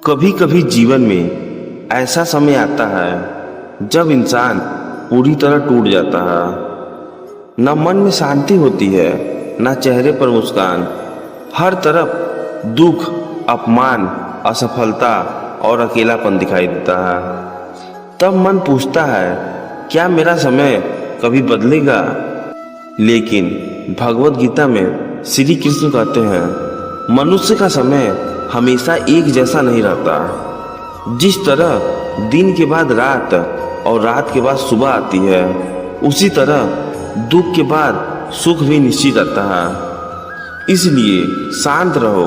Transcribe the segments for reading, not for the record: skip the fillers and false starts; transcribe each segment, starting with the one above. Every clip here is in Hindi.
कभी कभी जीवन में ऐसा समय आता है जब इंसान पूरी तरह टूट जाता है। न मन में शांति होती है, न चेहरे पर मुस्कान। हर तरफ दुख, अपमान, असफलता और अकेलापन दिखाई देता है। तब मन पूछता है, क्या मेरा समय कभी बदलेगा? लेकिन भगवत गीता में श्री कृष्ण कहते हैं, मनुष्य का समय हमेशा एक जैसा नहीं रहता। जिस तरह दिन के बाद रात और रात के बाद सुबह आती है, उसी तरह दुख के बाद सुख भी निश्चित आता है। इसलिए शांत रहो,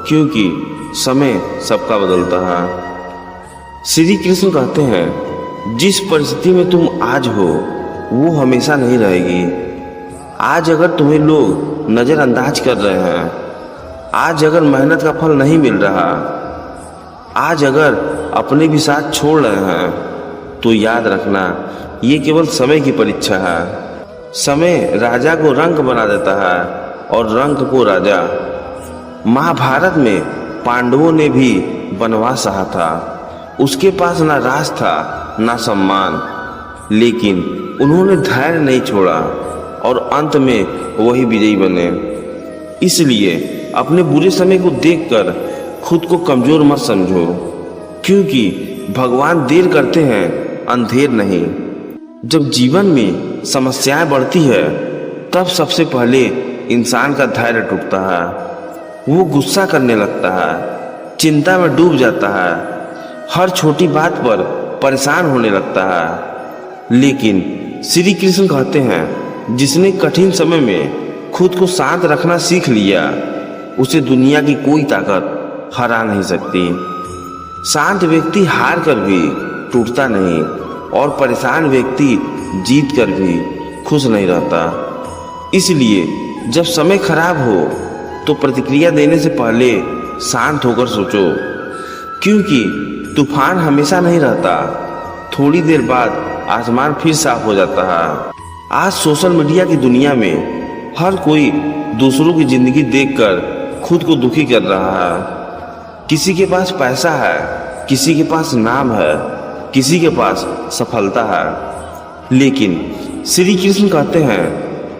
क्योंकि समय सबका बदलता है। श्री कृष्ण कहते हैं, जिस परिस्थिति में तुम आज हो वो हमेशा नहीं रहेगी। आज अगर तुम्हें लोग नज़रअंदाज कर रहे हैं, आज अगर मेहनत का फल नहीं मिल रहा, आज अगर अपने भी साथ छोड़ रहे हैं, तो याद रखना ये केवल समय की परीक्षा है। समय राजा को रंक बना देता है और रंक को राजा। महाभारत में पांडवों ने भी वनवास सहा था। उसके पास ना राज था ना सम्मान, लेकिन उन्होंने धैर्य नहीं छोड़ा और अंत में वही विजयी बने। इसलिए अपने बुरे समय को देखकर खुद को कमजोर मत समझो, क्योंकि भगवान देर करते हैं, अंधेर नहीं। जब जीवन में समस्याएं बढ़ती है, तब सबसे पहले इंसान का धैर्य टूटता है। वो गुस्सा करने लगता है, चिंता में डूब जाता है, हर छोटी बात पर परेशान होने लगता है। लेकिन श्री कृष्ण कहते हैं, जिसने कठिन समय में खुद को शांत रखना सीख लिया, उसे दुनिया की कोई ताकत हरा नहीं सकती। शांत व्यक्ति हार कर भी टूटता नहीं और परेशान व्यक्ति जीत कर भी खुश नहीं रहता। इसलिए जब समय खराब हो तो प्रतिक्रिया देने से पहले शांत होकर सोचो, क्योंकि तूफान हमेशा नहीं रहता। थोड़ी देर बाद आसमान फिर साफ हो जाता है। आज सोशल मीडिया की दुनिया में हर कोई दूसरों की जिंदगी देखकर खुद को दुखी कर रहा है। किसी के पास पैसा है, किसी के पास नाम है, किसी के पास सफलता है। लेकिन श्री कृष्ण कहते हैं,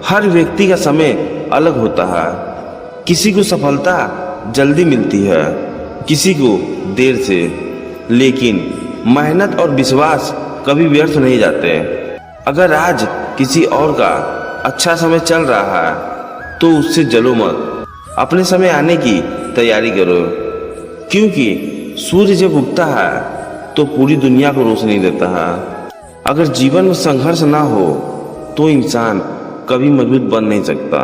हर व्यक्ति का समय अलग होता है। किसी को सफलता जल्दी मिलती है, किसी को देर से, लेकिन मेहनत और विश्वास कभी व्यर्थ नहीं जाते। अगर आज किसी और का अच्छा समय चल रहा है तो उससे जलो मत, अपने समय आने की तैयारी करो, क्योंकि सूर्य जब उगता है तो पूरी दुनिया को रोशनी देता है। अगर जीवन में संघर्ष ना हो तो इंसान कभी मजबूत बन नहीं सकता।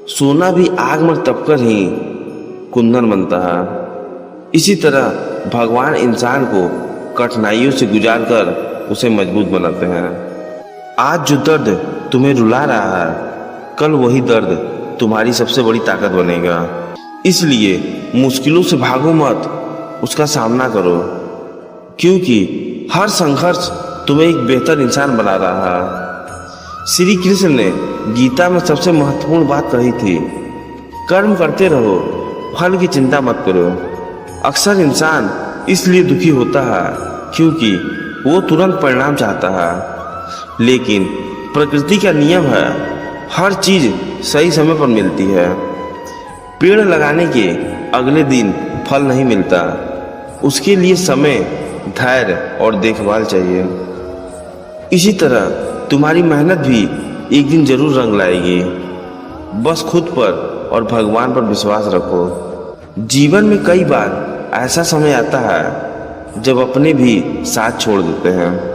सोना भी आग में तपकर ही कुंदन बनता है। इसी तरह भगवान इंसान को कठिनाइयों से गुजार कर उसे मजबूत बनाते हैं। आज जो दर्द तुम्हें रुला रहा है, कल वही दर्द तुम्हारी सबसे बड़ी ताकत बनेगा। इसलिए मुश्किलों से भागो मत, उसका सामना करो, क्योंकि हर संघर्ष तुम्हें एक बेहतर इंसान बना रहा है। श्री कृष्ण ने गीता में सबसे महत्वपूर्ण बात कही थी, कर्म करते रहो, फल की चिंता मत करो। अक्सर इंसान इसलिए दुखी होता है क्योंकि वो तुरंत परिणाम चाहता है, लेकिन प्रकृति का नियम है, हर चीज सही समय पर मिलती है। पेड़ लगाने के अगले दिन फल नहीं मिलता, उसके लिए समय, धैर्य और देखभाल चाहिए। इसी तरह तुम्हारी मेहनत भी एक दिन जरूर रंग लाएगी। बस खुद पर और भगवान पर विश्वास रखो। जीवन में कई बार ऐसा समय आता है जब अपने भी साथ छोड़ देते हैं।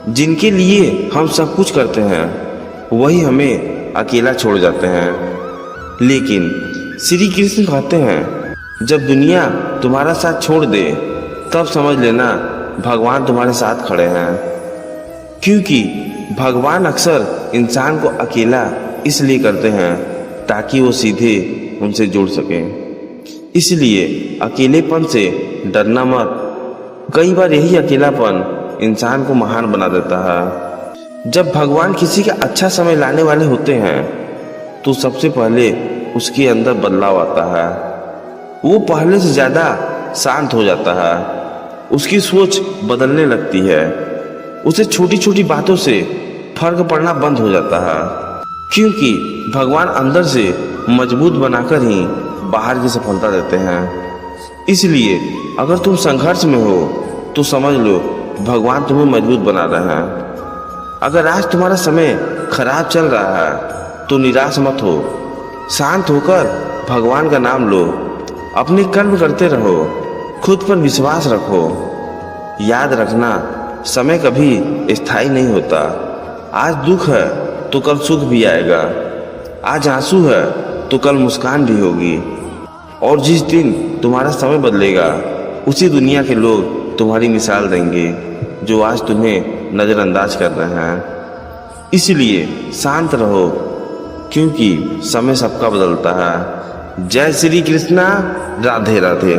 जिनके लिए हम सब कुछ करते हैं, वही हमें अकेला छोड़ जाते हैं। लेकिन श्री कृष्ण कहते हैं, जब दुनिया तुम्हारा साथ छोड़ दे, तब समझ लेना भगवान तुम्हारे साथ खड़े हैं। क्योंकि भगवान अक्सर इंसान को अकेला इसलिए करते हैं ताकि वो सीधे उनसे जुड़ सके। इसलिए अकेलेपन से डरना मत। कई बार यही अकेलापन इंसान को महान बना देता है। जब भगवान किसी का अच्छा समय लाने वाले होते हैं, तो सबसे पहले उसके अंदर बदलाव आता है। वो पहले से ज़्यादा शांत हो जाता है, उसकी सोच बदलने लगती है, उसे छोटी छोटी बातों से फर्क पड़ना बंद हो जाता है, क्योंकि भगवान अंदर से मजबूत बनाकर ही बाहर की सफलता देते हैं। इसलिए अगर तुम संघर्ष में हो तो समझ लो भगवान तुम्हें मजबूत बना रहे हैं। अगर आज तुम्हारा समय खराब चल रहा है तो निराश मत हो, शांत होकर भगवान का नाम लो, अपने कर्म करते रहो, खुद पर विश्वास रखो। याद रखना, समय कभी स्थायी नहीं होता। आज दुख है तो कल सुख भी आएगा, आज आंसू है तो कल मुस्कान भी होगी। और जिस दिन तुम्हारा समय बदलेगा उसी दुनिया के लोग तुम्हारी मिसाल देंगे जो आज तुम्हें नज़रअंदाज कर रहे हैं। इसलिए शांत रहो, क्योंकि समय सबका बदलता है। जय श्री कृष्णा, राधे राधे।